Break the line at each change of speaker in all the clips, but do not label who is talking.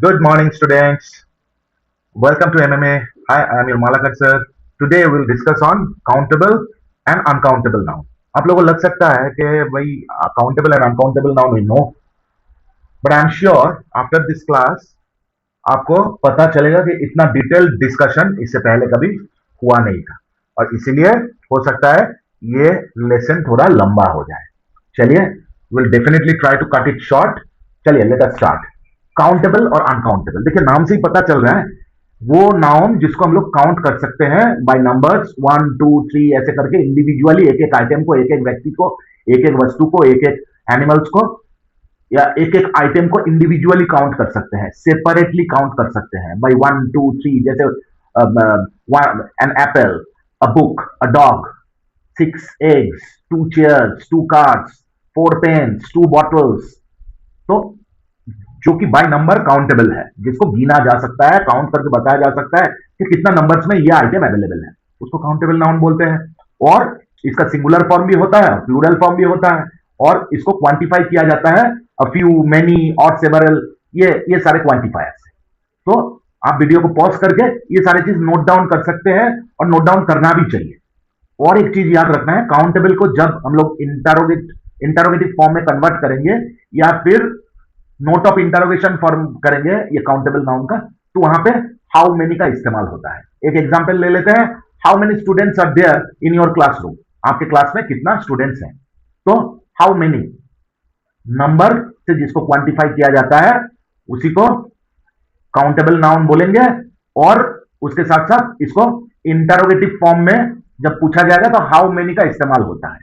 Good morning, students. Welcome to MMA. Hi, I am your Malakar sir. Today we will discuss on countable and uncountable noun. आप लोगों को लग सकता है कि भाई countable and uncountable noun we know, but I am sure after this class आपको पता चलेगा कि इतना डिटेल्ड डिस्कशन इससे पहले कभी हुआ नहीं था और इसीलिए हो सकता है ये लेसन थोड़ा लंबा हो जाए। चलिए, will definitely try to cut it short. चलिए, लेट अस स्टार्ट। काउंटेबल और अनकाउंटेबल, देखिए नाम से ही पता चल रहा है वो नाउन जिसको हम लोग काउंट कर सकते हैं बाय नंबर्स 1 2 3 ऐसे करके इंडिविजुअली, एक एक आइटम को, एक एक व्यक्ति को, एक एक वस्तु को, एक एक एनिमल्स को या एक एक आइटम को इंडिविजुअली काउंट कर सकते हैं, सेपरेटली काउंट कर सकते हैं बाय 1 2 3। जैसे an apple, a book, a dog, 6 eggs, 2 chairs, 2 cards, 4 pens, 2 bottles। तो जो कि बाय नंबर काउंटेबल है, जिसको गिना जा सकता है, काउंट करके बताया जा सकता है कि कितना नंबर्स में ये आइटम अवेलेबल है, उसको काउंटेबल नाउन बोलते हैं। और इसका सिंगुलर फॉर्म भी होता है, प्लूरल फॉर्म भी होता है, और इसको क्वांटिफाई किया जाता है अ फ्यू, मेनी और सेवरल, ये सारे क्वांटिफायर्स। तो आप वीडियो को पॉज करके ये सारी चीज नोट डाउन कर सकते हैं और नोट डाउन करना भी चाहिए। और एक चीज याद रखना है, काउंटेबल को जब हम लोग इंटरोगेटिव फॉर्म में कन्वर्ट करेंगे या फिर नोट ऑफ इंटरोगेशन फॉर्म करेंगे ये काउंटेबल नाउन का, तो वहां पे हाउ मेनी का इस्तेमाल होता है। एक एग्जांपल ले लेते हैं, how many students are there in your classroom. आपके क्लास में कितना स्टूडेंट्स हैं, तो हाउ मेनी नंबर से जिसको क्वांटिफाई किया जाता है उसी को काउंटेबल नाउन बोलेंगे। और उसके साथ साथ इसको इंटरोगेटिव फॉर्म में जब पूछा जाएगा तो हाउ मेनी का इस्तेमाल होता है।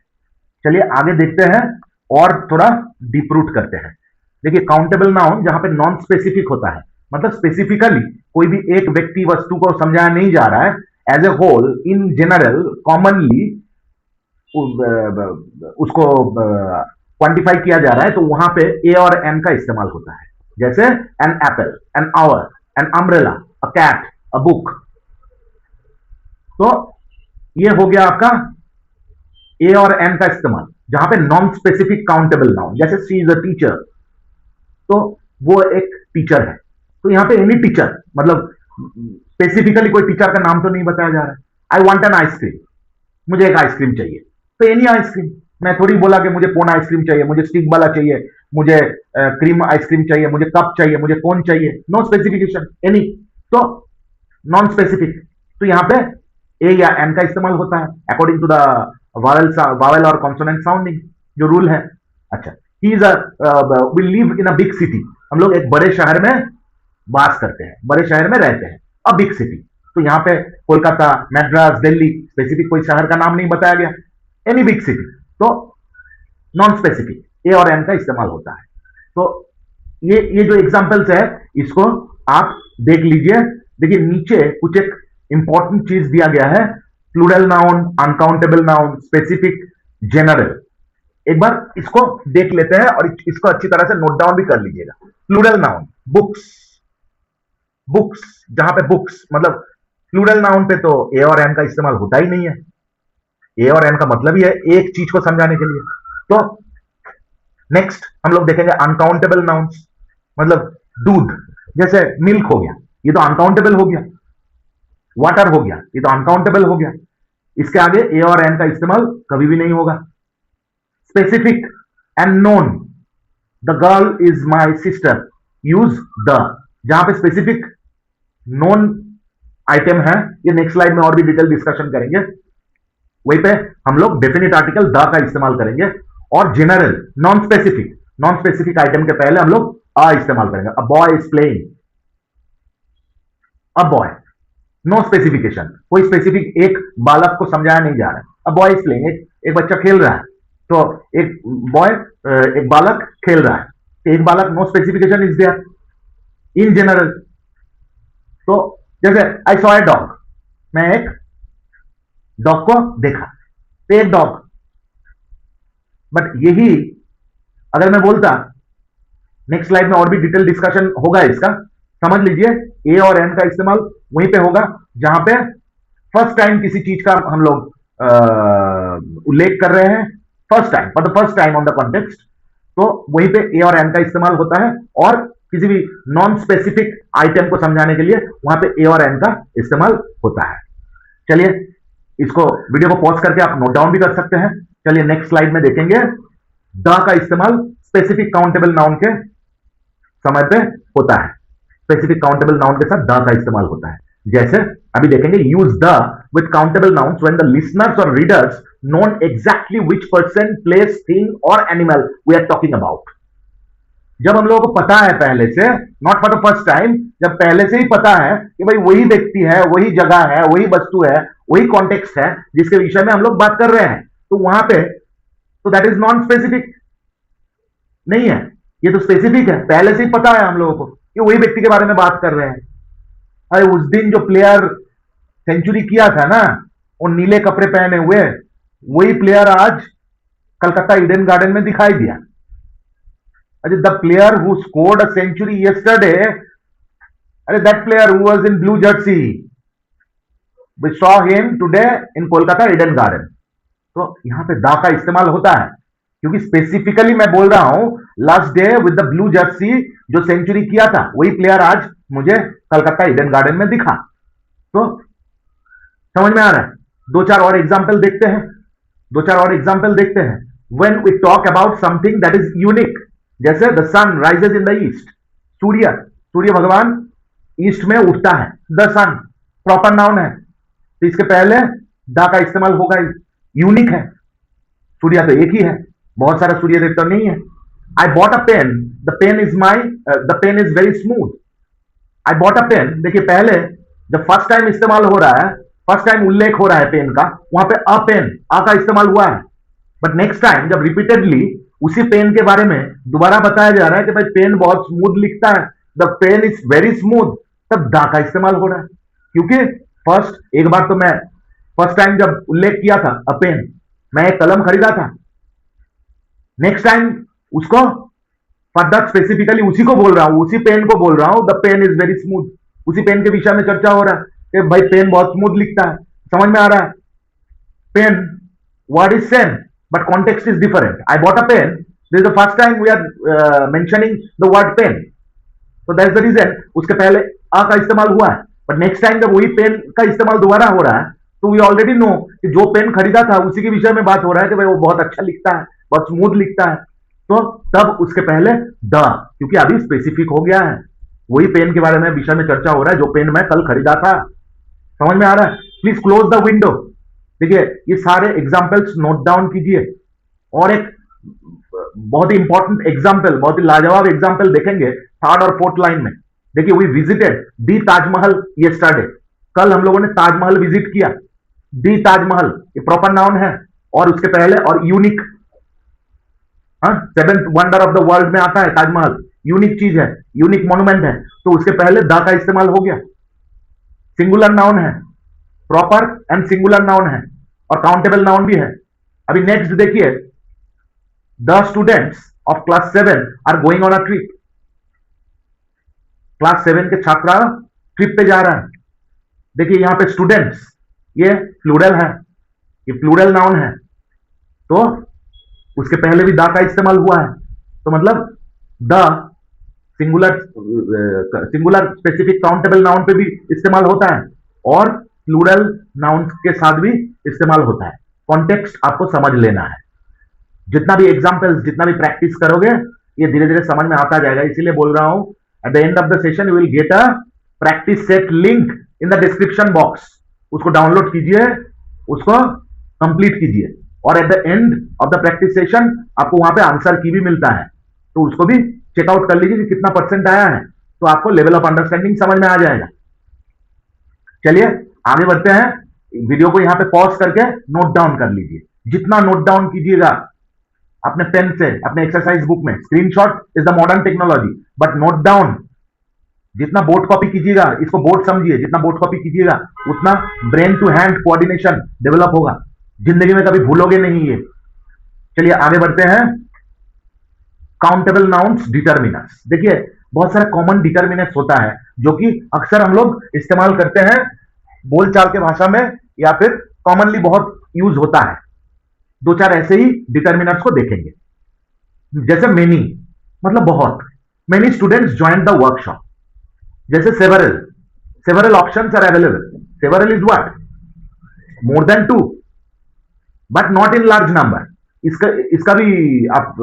चलिए आगे देखते हैं और थोड़ा डीप रूट करते हैं। देखिए, काउंटेबल नाउन जहां पे नॉन स्पेसिफिक होता है, मतलब स्पेसिफिकली कोई भी एक व्यक्ति वस्तु को समझाया नहीं जा रहा है, as a whole, in general, commonly उसको क्वांटिफाई किया जा रहा है, तो वहां पे ए और एन का इस्तेमाल होता है। जैसे an apple, an hour, an umbrella, a cat, a book. तो ये हो गया आपका ए और एन का इस्तेमाल जहां पे नॉन स्पेसिफिक काउंटेबल नाउन। जैसे शी इज अ टीचर, तो वो एक टीचर है, तो यहां पे एनी टीचर, मतलब स्पेसिफिकली कोई टीचर का नाम तो नहीं बताया जा रहा है। आई वॉन्ट एन आइसक्रीम, मुझे एक आइसक्रीम चाहिए, तो एनी आइसक्रीम। मैं थोड़ी बोला कि मुझे कोन आइसक्रीम चाहिए, मुझे स्टिक वाला चाहिए, मुझे क्रीम आइसक्रीम चाहिए, मुझे कप चाहिए, मुझे कोन चाहिए। No specification, any. तो नॉन स्पेसिफिक, तो यहां पे ए या एन का इस्तेमाल होता है अकॉर्डिंग टू द वावेल और कॉन्सोनेंट साउंडिंग, जो रूल है। अच्छा, he is we live in a big city, हम लोग एक बड़े शहर में बास करते हैं, बड़े शहर में रहते हैं, अ बिग सिटी। तो यहाँ पे कोलकाता, मैड्रास, दिल्ली, स्पेसिफिक कोई शहर का नाम नहीं बताया गया, एनी बिग सिटी। तो नॉन स्पेसिफिक ए और एन का इस्तेमाल होता है। तो ये जो एग्जांपल्स है इसको आप देख लीजिए। देखिए नीचे कुछ एक इंपॉर्टेंट चीज दिया गया है, plural noun, uncountable noun, specific, general. एक बार इसको देख लेते हैं और इसको अच्छी तरह से नोट डाउन भी कर लीजिएगा। प्लूरल नाउन, बुक्स, बुक्स, जहां पे बुक्स मतलब प्लूरल नाउन पे तो ए और एन का इस्तेमाल होता ही नहीं है। ए और एन का मतलब ही है एक चीज को समझाने के लिए। तो नेक्स्ट हम लोग देखेंगे अनकाउंटेबल नाउन्स, मतलब दूध, जैसे मिल्क हो गया, ये तो अनकाउंटेबल हो गया। वाटर हो गया, ये तो अनकाउंटेबल हो गया। इसके आगे ए और एन का इस्तेमाल कभी भी नहीं होगा। Specific and known, the girl is my sister, use the. जहां पे स्पेसिफिक नोन आइटम है, ये नेक्स्ट स्लाइड में और भी डिटेल डिस्कशन करेंगे, वहीं पे हम लोग डेफिनेट आर्टिकल द का इस्तेमाल करेंगे। और जनरल, नॉन स्पेसिफिक आइटम के पहले हम लोग अ इस्तेमाल करेंगे। A boy is playing, a boy, no specification, कोई स्पेसिफिक एक बालक को समझाया नहीं जा रहा है। अ बॉय इज प्लेइंग, एक बच्चा खेल रहा है, तो एक बॉय, एक बालक खेल रहा है, एक बालक, no specification is there in general. तो जैसे आई सॉ ए डॉग, मैं एक डॉग को देखा, तो एक डॉग। बट यही अगर मैं बोलता, नेक्स्ट स्लाइड में और भी डिटेल डिस्कशन होगा इसका, समझ लीजिए ए और एन का इस्तेमाल वहीं पे होगा जहां पे फर्स्ट टाइम किसी चीज का हम लोग उल्लेख कर रहे हैं, first time, for the first time on the context, तो वहीं पे ए और एन का इस्तेमाल होता है। और किसी भी नॉन स्पेसिफिक आइटम को समझाने के लिए वहां पे ए और एन का इस्तेमाल होता है। चलिए इसको वीडियो को पॉज करके आप नोट डाउन भी कर सकते हैं। चलिए नेक्स्ट स्लाइड में देखेंगे द का इस्तेमाल स्पेसिफिक काउंटेबल नाउन के समय पे होता है। स्पेसिफिक काउंटेबल नाउन के साथ द का इस्तेमाल होता है। जैसे अभी देखेंगे use the with countable nouns when the listeners और readers know exactly which person place thing और animal we are talking about. जब हम लोगों को पता है पहले से, not for the first time, जब पहले से ही पता है कि भाई वही व्यक्ति है, वही जगह है, वही वस्तु है, वही कॉन्टेक्स्ट है जिसके विषय में हम लोग बात कर रहे हैं, तो वहां पे तो दैट इज नॉन स्पेसिफिक नहीं है, ये तो स्पेसिफिक है। पहले से ही पता है हम लोगों को कि वही व्यक्ति के बारे में बात कर रहे हैं। अरे उस दिन जो प्लेयर सेंचुरी किया था ना, वो नीले कपड़े पहने हुए, वही प्लेयर आज कलकत्ता ईडन गार्डन में दिखाई दिया। The player who scored a century yesterday, अरे that player who was in blue jersey, we saw him today in Kolkata Eden garden. तो यहां पे दा का इस्तेमाल होता है क्योंकि स्पेसिफिकली मैं बोल रहा हूं last day with the blue Jersey जो सेंचुरी किया था वही प्लेयर आज मुझे कलकत्ता ईडन गार्डन में दिखा। तो समझ में आ रहा है? दो चार और एग्जाम्पल देखते हैं, दो चार और एग्जाम्पल देखते हैं। When we talk about something that is unique, जैसे the sun rises in the east, सूर्य, सूर्य भगवान ईस्ट में उठता है, द सन प्रॉपर नाउन है, तो इसके पहले दा का इस्तेमाल होगा। यूनिक है, सूर्य तो एक ही है, बहुत सारा सूर्य देवता नहीं है। I bought a pen, the pen is my, the pen is very smooth. I bought a pen, देखिए पहले जब फर्स्ट टाइम इस्तेमाल हो रहा है, फर्स्ट टाइम उल्लेख हो रहा है पेन का, वहां पे अ पेन, आ का इस्तेमाल हुआ है। बट नेक्स्ट टाइम जब रिपीटेडली उसी पेन के बारे में दोबारा बताया जा रहा है कि भाई पेन बहुत स्मूथ लिखता है, the pen is very smooth, तब दा का इस्तेमाल हो रहा है। क्योंकि फर्स्ट एक बार तो मैं फर्स्ट टाइम जब उल्लेख किया था अ पेन, मैं एक कलम खरीदा था, नेक्स्ट टाइम उसको फर्दर स्पेसिफिकली उसी को बोल रहा हूं, उसी पेन को बोल रहा हूं, the pen is very smooth, उसी पेन के विषय में चर्चा हो रहा है कि भाई पेन बहुत स्मूथ लिखता है। समझ में आ रहा है? Pen word is same but context is different. I bought a pen, this is the first time we are mentioning the word pen, तो दैट्स द रीजन उसके पहले आ का इस्तेमाल हुआ है। बट नेक्स्ट टाइम जब वही पेन का इस्तेमाल दोबारा हो रहा है तो वी ऑलरेडी नो कि जो पेन खरीदा था उसी के विषय में बात हो रहा है कि भाई वो बहुत अच्छा लिखता है, बहुत स्मूथ लिखता है, तो तब उसके पहले द, क्योंकि अभी स्पेसिफिक हो गया है, वही पेन के बारे में विषय में चर्चा हो रहा है जो पेन मैं कल खरीदा था। समझ में आ रहा है? Please close the window. देखिए ये सारे एग्जाम्पल्स नोट डाउन कीजिए। और एक बहुत ही इंपॉर्टेंट एग्जाम्पल, बहुत ही लाजवाब एग्जाम्पल देखेंगे थर्ड और फोर्थ लाइन में। देखिए we visited the Taj Mahal yesterday, कल हम लोगों ने ताजमहल विजिट किया। दी ताजमहल ये प्रॉपर नाउन है, और उसके पहले और unique, seventh wonder of the world में आता है ताजमहल, यूनिक चीज है, यूनिक मॉन्यूमेंट है, तो उसके पहले द का इस्तेमाल हो गया। सिंगुलर नाउन है, प्रॉपर एंड सिंगुलर नाउन है, और काउंटेबल नाउन भी है। अभी नेक्स्ट देखिए, the students of class 7 are going on a trip, class 7 के छात्र ट्रिप पे जा रहा है। देखिए यहां पे स्टूडेंट्स ये प्लूरल है, ये प्लूरल नाउन है, तो उसके पहले भी द का इस्तेमाल हुआ है, तो मतलब the singular singular specific countable noun पे भी इस्तेमाल होता है और प्लूरल नाउन के साथ भी इस्तेमाल होता है। कॉन्टेक्स्ट आपको समझ लेना है। जितना भी एग्जाम्पल्स, जितना भी प्रैक्टिस करोगे ये धीरे धीरे समझ में आता जाएगा। इसीलिए बोल रहा हूं at the end of the session you will get a practice set link in the description box, उसको डाउनलोड कीजिए, उसको कंप्लीट कीजिए, और at the end of the practice session आपको वहां पे आंसर की भी मिलता है, तो उसको भी चेकआउट कर लीजिए कि कितना परसेंट आया है, तो आपको लेवल ऑफ अंडरस्टैंडिंग समझ में आ जाएगा। चलिए आगे बढ़ते हैं। वीडियो को यहां पे पॉज करके नोट डाउन कर लीजिए। जितना नोट डाउन कीजिएगा अपने पेन से, अपने एक्सरसाइज बुक में, screenshot is the modern technology, but note down जितना बोर्ड कॉपी कीजिएगा, इसको बोर्ड समझिए, जितना बोर्ड कॉपी कीजिएगा उतना brain to hand coordination develop होगा, जिंदगी में कभी भूलोगे नहीं ये। चलिए आगे बढ़ते हैं। काउंटेबल नाउन्स डिटर्मिनर्स, देखिए बहुत सारा कॉमन डिटर्मिनर्स होता है जो कि अक्सर हम लोग इस्तेमाल करते हैं बोलचाल के भाषा में, या फिर कॉमनली बहुत यूज होता है। दो चार ऐसे ही डिटर्मिनर्स को देखेंगे। जैसे मेनी मतलब बहुत, many students join the workshop, जैसे several options are available, several is what, more than two, but not in large number. इसका इसका भी आप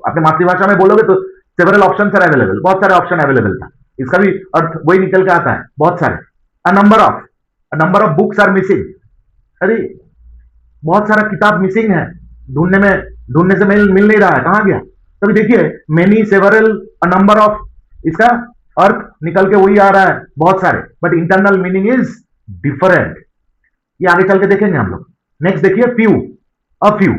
अपने मातृभाषा में बोलोगे तो सेवरल ऑप्शंस आर अवेलेबल, बहुत सारे ऑप्शन अवेलेबल था। इसका भी अर्थ वही निकल के आता है, बहुत सारे। A number of books are missing, अरे बहुत सारा किताब मिसिंग है, ढूंढने से मिल नहीं रहा है, कहां गया। तभी देखिए many several a number of, इसका अर्थ निकल के वही आ रहा है, बहुत सारे, but internal meaning is different. ये आगे चल के देखेंगे हम लोग। नेक्स्ट देखिए फ्यू, अ फ्यू,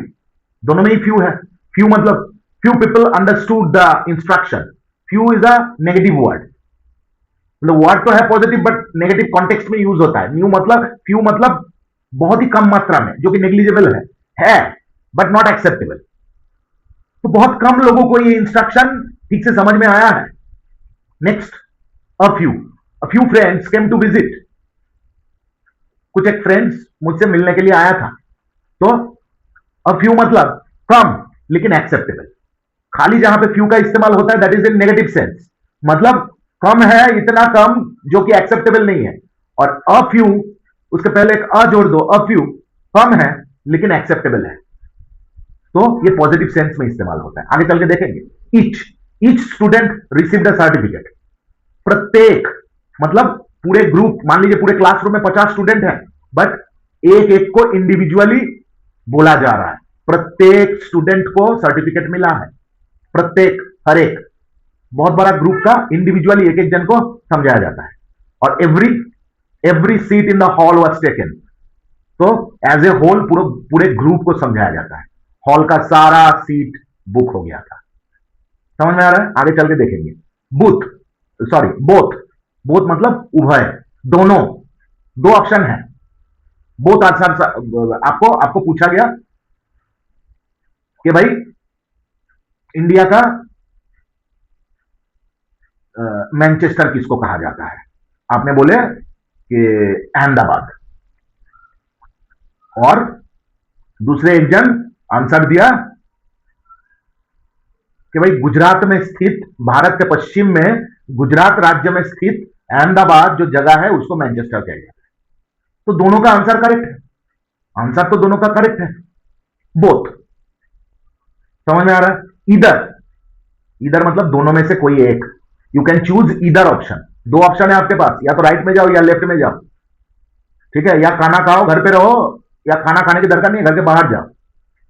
दोनों में ही फ्यू है। फ्यू मतलब few people understood the instruction. Few is a negative word, मतलब वर्ड तो है पॉजिटिव बट नेगेटिव कॉन्टेक्स्ट में यूज होता है। फ्यू मतलब बहुत ही कम मात्रा में, जो कि नेग्लिजिबल है बट नॉट एक्सेप्टेबल। तो बहुत कम लोगों को ये इंस्ट्रक्शन ठीक से समझ में आया है। Next a few friends came to visit, कुछ एक फ्रेंड्स मुझसे मिलने के लिए आया था। तो अ फ्यू मतलब कम लेकिन एक्सेप्टेबल। खाली जहां पे फ्यू का इस्तेमाल होता है that is in negative sense, मतलब कम है, इतना कम जो कि एक्सेप्टेबल नहीं है। और अ फ्यू, उसके पहले एक अ जोड़ दो, अ फ्यू कम है लेकिन एक्सेप्टेबल है, तो ये पॉजिटिव सेंस में इस्तेमाल होता है। आगे चल के देखेंगे। Each student received a certificate, प्रत्येक मतलब पूरे ग्रुप, मान लीजिए पूरे क्लासरूम में 50 स्टूडेंट हैं, बट एक एक को इंडिविजुअली बोला जा रहा है, प्रत्येक स्टूडेंट को सर्टिफिकेट मिला है, प्रत्येक, हर एक, बहुत बड़ा ग्रुप का इंडिविजुअली एक एक जन को समझाया जाता है। और every seat in the hall was taken, तो एज ए होल पूरे ग्रुप को समझाया जाता है। हॉल का सारा सीट बुक हो गया था। समझ में आ रहा है? आगे चल के देखेंगे। बोथ, बोथ मतलब उभय, दोनों, दो ऑप्शन है। बोथ आंसर आपको पूछा गया कि भाई इंडिया का मैनचेस्टर किसको कहा जाता है? आपने बोले कि अहमदाबाद, और दूसरे एक जन आंसर दिया कि भाई गुजरात में स्थित, भारत के पश्चिम में गुजरात राज्य में स्थित अहमदाबाद जो जगह है उसको मैनचेस्टर कहा जाता है। तो दोनों का आंसर करेक्ट है, आंसर तो दोनों का करेक्ट है, बोथ। समझ में आ रहा है? इधर मतलब दोनों में से कोई एक, you can choose either option. दो ऑप्शन है आपके पास, या तो राइट में जाओ या लेफ्ट में जाओ, ठीक है? या खाना खाओ घर पे रहो, या खाना खाने की दरकार नहीं, घर के बाहर जाओ,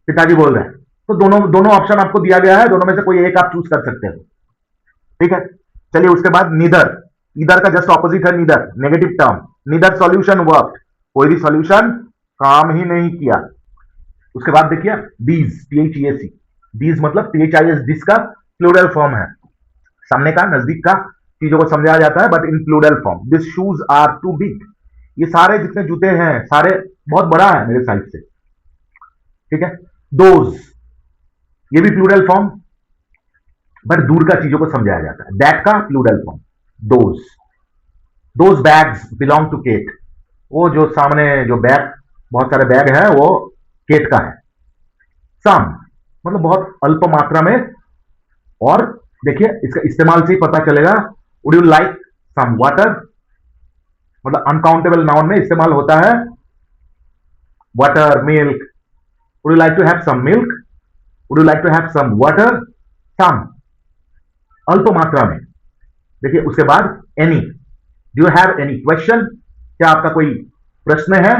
पिताजी बोल रहे हैं। तो दोनों ऑप्शन आपको दिया गया है, दोनों में से कोई एक आप चूज कर सकते हो, ठीक है? चलिए उसके बाद नीदर, ईदर का जस्ट ऑपोजिट है neither, negative term. Neither solution work, कोई भी सॉल्यूशन काम ही नहीं किया। उसके बाद देखिए दीज, THEAC, दीज मतलब THIS, दिस का प्लूरल फॉर्म है, सामने का, नजदीक का, चीजों को समझाया जाता है but in plural form. This shoes are too big, ये सारे जितने जूते हैं सारे बहुत बड़ा है मेरे साइड से, ठीक है? दोज, ये भी प्लूरल फॉर्म बट दूर का चीजों को समझाया जाता है। दैट का plural form those bags belong to Kate, वो जो सामने जो बैग, बहुत सारे बैग है वो केट का है। सम मतलब बहुत अल्प मात्रा में, और देखिए इसका इस्तेमाल से ही पता चलेगा। Would you like some water, मतलब अनकाउंटेबल नाउन में इस्तेमाल होता है water, milk. Would you like to have some milk, would you like to have some water, some अल्प मात्रा में। देखिए उसके बाद any, do you have any question, क्या आपका कोई प्रश्न है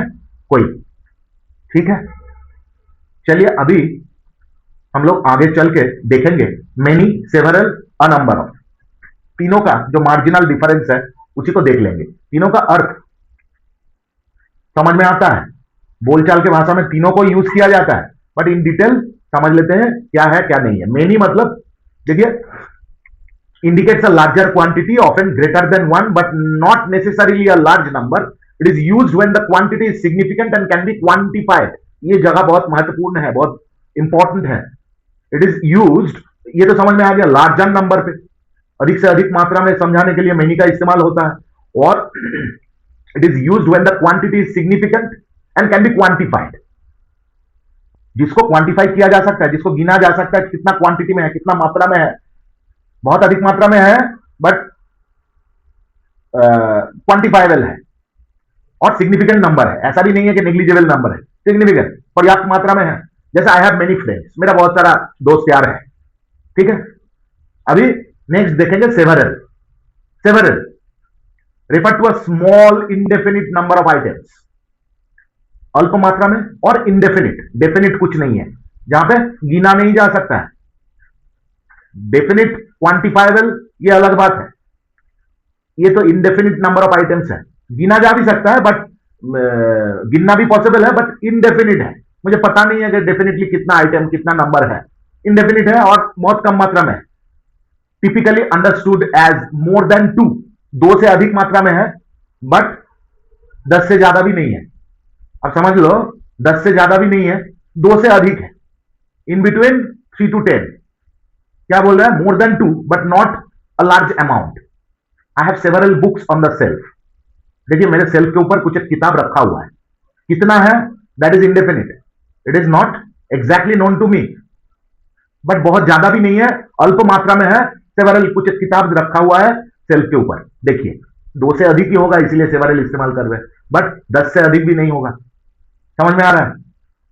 कोई, ठीक है? चलिए अभी हम लोग आगे चल के देखेंगे many, several, a number of, तीनों का जो मार्जिनल डिफरेंस है उसी को देख लेंगे। तीनों का अर्थ समझ में आता है, बोलचाल के भाषा में तीनों को यूज किया जाता है, बट इन डिटेल समझ लेते हैं क्या है क्या नहीं है। मेनी मतलब देखिए indicates a larger quantity, often greater than one, but not necessarily a large number. It is used when the quantity is significant and can be quantified. ये जगह बहुत महत्वपूर्ण है, बहुत इंपॉर्टेंट है। इट इज यूज्ड, ये तो समझ में आ गया, लार्जर नंबर पे, अधिक से अधिक मात्रा में समझाने के लिए मेनी का इस्तेमाल होता है। और it is used when the quantity is significant and can be quantified, जिसको क्वांटिफाई किया जा सकता है, जिसको गिना जा सकता है कितना क्वांटिटी में है, कितना मात्रा में है, बहुत अधिक मात्रा में है बट क्वांटिफाइबल है और सिग्निफिकेंट नंबर है, ऐसा भी नहीं है कि नेग्लिजिबल नंबर है, सिग्निफिकेंट पर्याप्त मात्रा में है। जैसे आई हैव मेनी फ्रेंड्स, मेरा बहुत सारा दोस्त यार है, ठीक है। अभी नेक्स्ट देखेंगे several. Several refer to a small indefinite number of items, अल्प मात्रा में और इंडेफिनिट, डेफिनिट कुछ नहीं है, जहां पे गिना नहीं जा सकता है। डेफिनिट क्वांटिफाइबल ये अलग बात है, ये तो इंडेफिनिट नंबर ऑफ आइटम्स है, गिना जा भी सकता है बट गिनना भी पॉसिबल है बट इनडेफिनिट है, मुझे पता नहीं है कि डेफिनेटली कितना आइटम कितना नंबर है, इनडेफिनिट है और बहुत कम मात्रा में है। Typically understood as more than two, दो से अधिक मात्रा में है बट 10 से ज्यादा भी नहीं है। अब समझ लो 10 से ज्यादा भी नहीं है, 2 से अधिक है, इन बिटवीन 3 to 10। क्या बोल रहा है? More than two but not a large amount. I have several books on the shelf. देखिए मेरे सेल्फ के ऊपर कुछ एक किताब रखा हुआ है, कितना है that is indefinite, it is not exactly known to me, but बहुत ज्यादा भी नहीं है, अल्प मात्रा में है। सेवरल कुछ एक किताब रखा हुआ है सेल्फ के ऊपर, देखिए 2 से अधिक ही होगा इसलिए सेवरल इस्तेमाल कर रहे हैं, बट 10 से अधिक भी नहीं होगा। समझ में आ रहा है?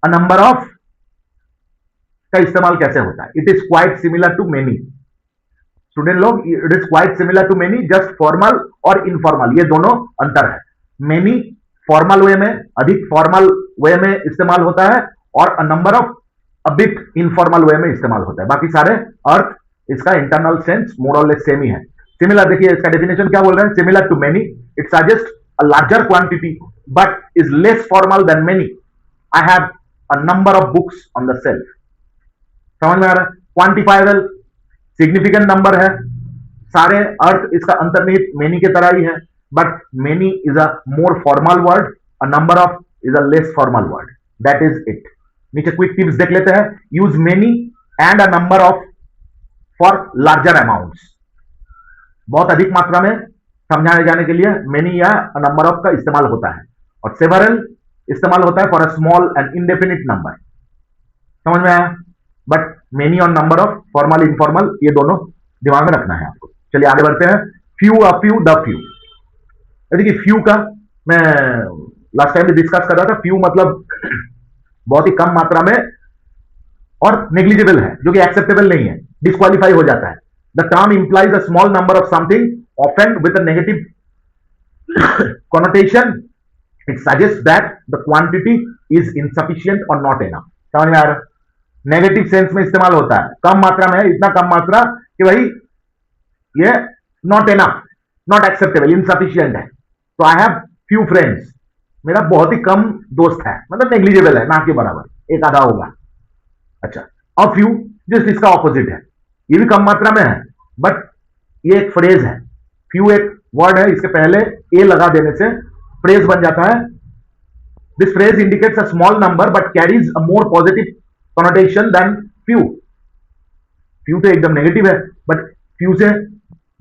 अ नंबर ऑफ का इस्तेमाल कैसे होता है? It is quite similar to many. Student लोग, it is quite similar to many, just formal और इनफॉर्मल ये दोनों अंतर है। मेनी फॉर्मल वे में, अधिक फॉर्मल वे में इस्तेमाल होता है और अ number of a bit informal वे में इस्तेमाल होता है। बाकी सारे अर्थ इसका इंटरनल सेंस मोर और लेस सेम ही है। सिमिलर, देखिए इसका डेफिनेशन क्या बोल रहे हैं? Similar to many, it suggest a larger quantity but is less formal than many. I have a number of books on the shelf. समझ में आ रहा है? क्वांटिफाइबल, सिग्निफिकेंट नंबर है, सारे अर्थ इसका अंतर्निहित मेनी के तरह ही है, but many is a more formal word, a number of is a less formal word, that is it. नीचे क्विक टिप्स देख लेते हैं। Use many and a number of for larger amounts, बहुत अधिक मात्रा में समझाने जाने के लिए मेनी या नंबर ऑफ का इस्तेमाल होता है, और सेवरल इस्तेमाल होता है for a small and indefinite number. समझ में आया? बट मेनी और नंबर ऑफ फॉर्मल इनफॉर्मल ये दोनों दिमाग में रखना है आपको। चलिए आगे बढ़ते हैं। Few, a few, the few. देखिए फ्यू का मैं लास्ट टाइम भी डिस्कस कर रहा था। फ्यू मतलब बहुत ही कम मात्रा में और नेग्लिजिबल है, जो कि एक्सेप्टेबल नहीं है, डिस्क्वालीफाई हो जाता है। The term implies a small number of something often with a negative connotation. It suggests that the quantity is insufficient or not enough. समझ में आ रहा है? नेगेटिव सेंस में इस्तेमाल होता है, कम मात्रा में है, इतना कम मात्रा कि भाई ये not enough, not acceptable, insufficient है। तो आई हैव फ्यू फ्रेंड्स, मेरा बहुत ही कम दोस्त है, मतलब नेग्लिजिबल है, ना के बराबर, एक आधा होगा। अच्छा, और फ्यू जस्ट इसका ऑपोजिट है, ये भी कम मात्रा में है बट ये एक फ्रेज है। फ्यू एक वर्ड है, इसके पहले ए लगा देने से फ्रेज बन जाता है। This phrase indicates a small number but carries a more positive connotation than few. Few तो एकदम नेगेटिव है बट फ्यू से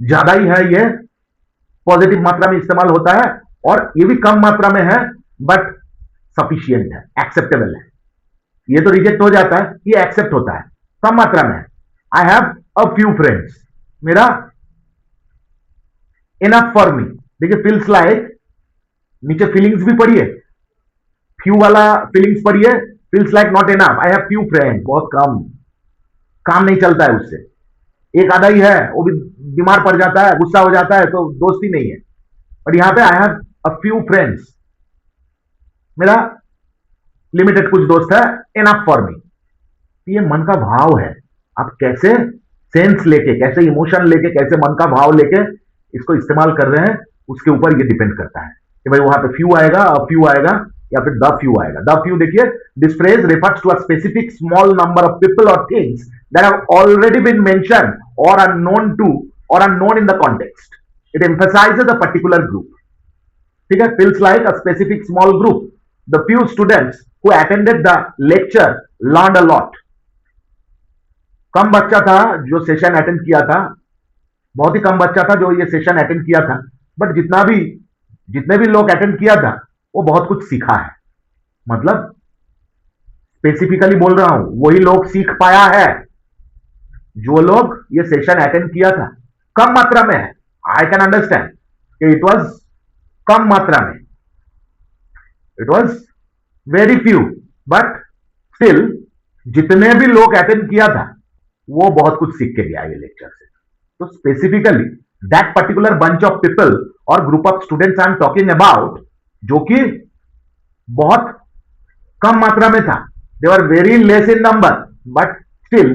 ज्यादा ही है, ये पॉजिटिव मात्रा में इस्तेमाल होता है, और ये भी कम मात्रा में है बट सफिशियंट है, एक्सेप्टेबल है। ये तो रिजेक्ट हो जाता है, ये एक्सेप्ट होता है, कम मात्रा में है। आई हैव अ फ्यू फ्रेंड्स, मेरा इनफ फॉर मी। देखिए फील्स लाइक, नीचे फीलिंग्स भी पढ़िए, फ्यू वाला फीलिंग्स पढ़िए, feels like not enough. I have few friends, बहुत कम, काम नहीं चलता है उससे, एक आधा ही है, वो भी बीमार पड़ जाता है, गुस्सा हो जाता है, तो दोस्ती नहीं है। और यहां पे आई हैव अ फ्यू फ्रेंड्स, मेरा लिमिटेड कुछ दोस्त है, इनफ फॉर मी। ये मन का भाव है, आप कैसे सेंस लेके, कैसे इमोशन लेके, कैसे मन का भाव लेके इसको इस्तेमाल कर रहे हैं, उसके ऊपर ये डिपेंड करता है कि भाई वहां पे फ्यू आएगा, अ फ्यू आएगा, या फिर द फ्यू आएगा। द फ्यू देखिए, this phrase refers to a specific small number of people और things that have already been mentioned और आर नोन टू और are known in the context. It emphasizes a particular group. ठीक है, feels like a specific small group. The few students who attended the lecture learned a lot. कम बच्चा था जो session attend किया था, बहुत ही कम बच्चा था जो ये सेशन अटेंड किया था, बट जितने भी लोग अटेंड किया था वो बहुत कुछ सीखा है। मतलब स्पेसिफिकली बोल रहा हूं, वही लोग सीख पाया है। जो लोग ये सेशन अटेंड किया था कम मात्रा में है, आई कैन अंडरस्टैंड कि इट वॉज कम मात्रा में, it was very few, but still जितने भी लोग अटेंड किया था वो बहुत कुछ सीख के गया ये लेक्चर से। तो specifically that particular bunch of people और group of students I am talking about, जो कि बहुत कम मात्रा में था, they were very less in number but still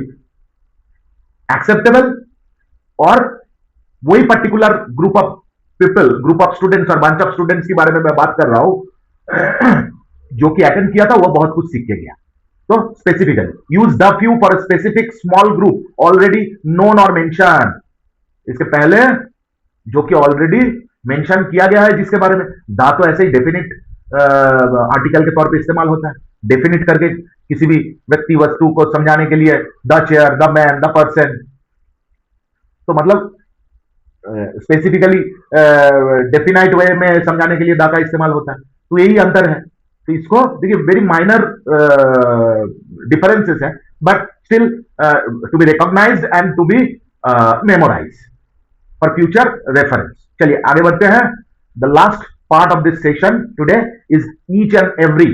acceptable, और वही particular group of people, group of students और बंच ऑफ स्टूडेंट्स के बारे में मैं बात कर रहा हूं जो कि अटेंड किया था, वो बहुत कुछ सीख के गया। तो specifically use the few for specific small group already known और मेंशन, इसके पहले जो कि ऑलरेडी मेंशन किया गया है जिसके बारे में, द तो ऐसे ही डेफिनिट आर्टिकल के तौर पे इस्तेमाल होता है, डेफिनिट करके किसी भी व्यक्ति वस्तु को समझाने के लिए, the chair, the man, the person, तो मतलब स्पेसिफिकली डेफिनाइट वे में समझाने के लिए द का इस्तेमाल होता है। तो यही अंतर है। तो इसको देखिए वेरी माइनर डिफरेंसेस है, but still to be recognised and to be memorise for future reference. चलिए आगे बढ़ते हैं। The last part of this session today is each and every.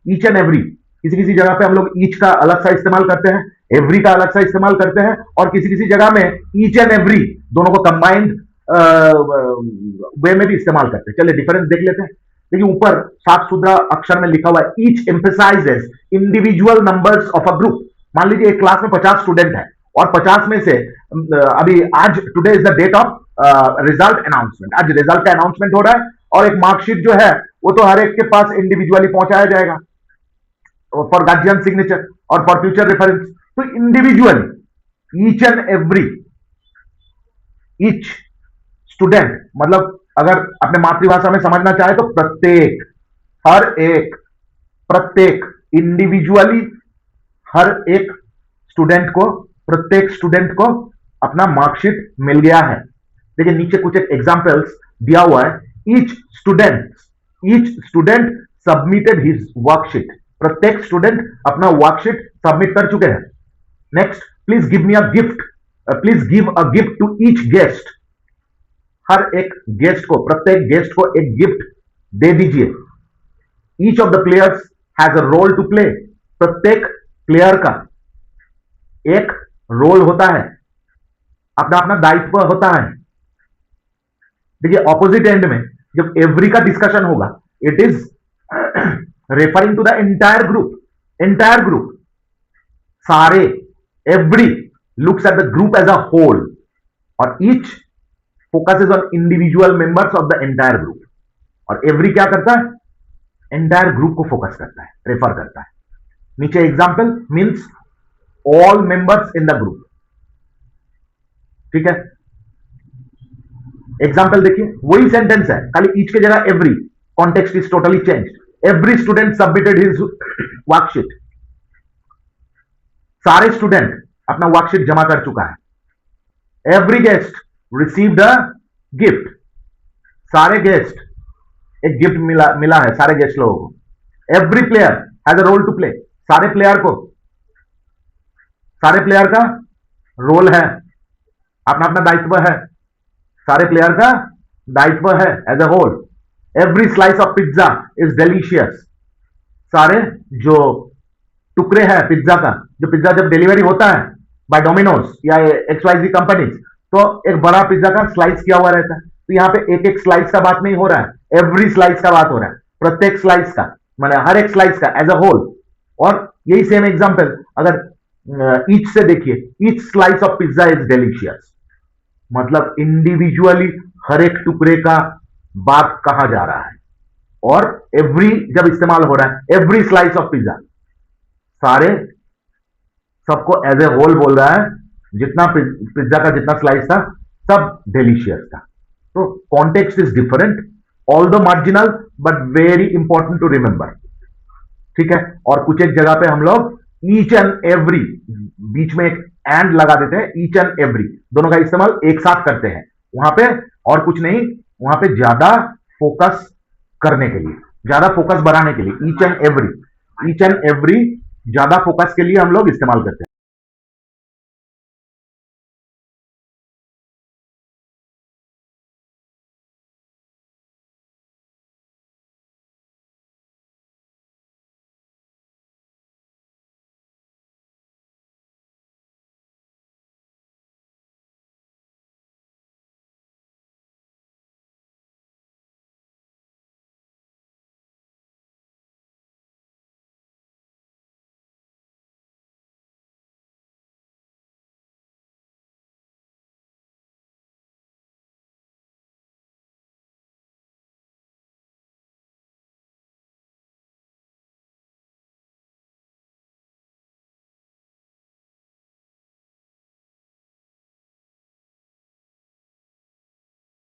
Each and every, किसी किसी जगह पे हम लोग ईच का अलग सा इस्तेमाल करते हैं, एवरी का अलग सा इस्तेमाल करते हैं, और किसी किसी जगह में ईच एंड एवरी दोनों को कंबाइंड वे में भी इस्तेमाल करते हैं। चलिए डिफरेंस देख लेते हैं। देखिए ऊपर साफ सुथरा अक्षर में लिखा हुआ है each emphasises individual numbers of a group. मान लीजिए एक क्लास में 50 स्टूडेंट है और 50 में से अभी आज today is the date of result announcement, आज रिजल्ट का अनाउंसमेंट हो रहा है और एक मार्कशीट जो है वो तो हर एक के पास इंडिविजुअली पहुंचाया जाएगा फॉर गार्जियन सिग्नेचर और फॉर फ्यूचर रेफरेंस। तो individually each and every, each student मतलब अगर अपने मातृभाषा में समझना चाहे तो प्रत्येक, हर एक, प्रत्येक, इंडिविजुअली हर एक स्टूडेंट को, प्रत्येक स्टूडेंट को अपना मार्कशीट मिल गया है। देखिए नीचे कुछ एक एग्जांपल्स दिया हुआ है। Each student submitted his worksheet, प्रत्येक स्टूडेंट अपना वर्कशीट सबमिट कर चुके हैं। Next, please give me a gift, please give a gift to each guest, हर एक गेस्ट को, प्रत्येक गेस्ट को एक गिफ्ट दे दीजिए। Each of the players has a role to play, प्रत्येक प्लेयर का एक रोल होता है, अपना अपना दायित्व होता है। देखिए ऑपोजिट एंड में जब एवरी का डिस्कशन होगा, it is referring to the entire group, entire group, सारे, every looks at the group as a whole, और each focuses on individual members of the entire group, और एवरी क्या करता है, एंटायर ग्रुप को focus करता है, रेफर करता है। नीचे example means all members in the group, ठीक है। एग्जाम्पल देखिए वही सेंटेंस है, खाली ईच के जगह every, context is totally changed. Every student submitted his worksheet, सारे स्टूडेंट अपना वर्कशीट जमा कर चुका है। Every guest received a gift, सारे गेस्ट, एक गिफ्ट मिला है सारे गेस्ट लोगों को। Every player has a role to play, सारे प्लेयर को, सारे प्लेयर का रोल है, अपना अपना दायित्व है, सारे प्लेयर का दायित्व है as a whole. Every slice of pizza is delicious, सारे जो टुकड़े हैं पिज्जा का, जो पिज्जा जब डिलीवरी होता है बाय डोमिनोज या XYZ कंपनीज, तो एक बड़ा पिज्जा का स्लाइस किया हुआ रहता है। तो यहाँ पे एक एक स्लाइस का बात नहीं हो रहा है, एवरी स्लाइस का बात हो रहा है, प्रत्येक स्लाइस का, मतलब हर एक स्लाइस का एज अ होल। और यही सेम एग्जांपल अगर ईच से देखिए, each slice of pizza is delicious, मतलब इंडिविजुअली हर एक टुकड़े का बात कहा जा रहा है। और एवरी जब इस्तेमाल हो रहा है, एवरी स्लाइस ऑफ पिज्जा, सारे सबको एज ए होल बोल रहा है, जितना पिज्जा का जितना स्लाइस था सब डिलीशियस था। तो context is different, although marginal but very important to remember, ठीक है। और कुछ एक जगह पे हम लोग ईच एंड एवरी, बीच में एक एंड लगा देते हैं, ईच एंड एवरी दोनों का इस्तेमाल एक साथ करते हैं वहां पे, और कुछ नहीं, वहां पे ज्यादा फोकस करने के लिए, ज्यादा फोकस बढ़ाने के लिए each and every, each and every ज्यादा फोकस के लिए हम लोग इस्तेमाल करते हैं।